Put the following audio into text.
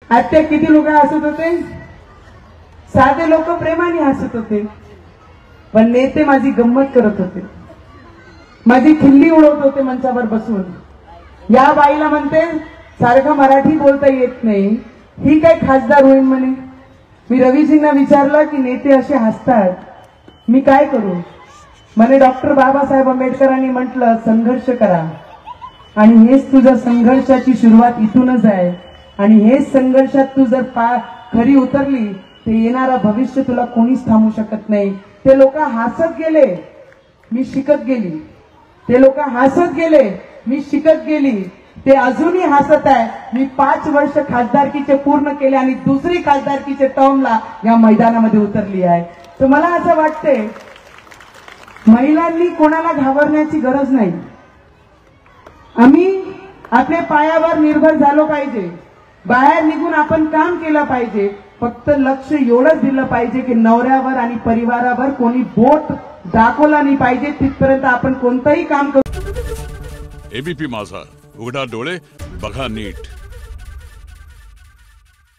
आत्या किती लोक हसत होते, साधे लोक प्रेमाने हसत होते, पण नेते माझी गंमत करत होते, माझी खिल्ली उडवत होते मंचावर बसून। या बाईला म्हणते सारखं मराठी बोलता येत नाही, ही काय खासदार होईल म्हणे। मी रवीजींना विचारलं की नेते असे हसतात, मी काय करू? म्हणे डॉक्टर बाबासाहेब आंबेडकरांनी म्हटलं संघर्ष करा, आणि हेच तुझ्या संघर्षाची सुरुवात इथूनच आहे, आणि हेच संघर्षात तू जर खरी उतरली तर येणारा भविष्य तुला कोणीच थांबू शकत नाही। ते लोक हसत गेले, मी शिकत गेली, ते लोक हसत गेले, मी शिकत गेली, ते अजूनही हसत आहे। मी 5 वर्ष खासदारकीचे पूर्ण केले आणि दुसरी खासदारकीचे टर्मला या मैदानामध्ये उतरली आहे। तर मला असं वाटतंय महिलांनी कोणाला घाबरण्याची गरज नाही, आम्ही आपल्या पायावर निर्भर झालो पाहिजे, बाहेर निघून आपण काम केलं पाहिजे। फक्त लक्ष एवढंच दिलं पाहिजे की नवऱ्यावर आणि परिवारावर कोणी बोट दाखवला नाही पाहिजे, तिथपर्यंत आपण कोणतंही काम करू। एबीपी माझा, उघडा डोळे बघा नीट।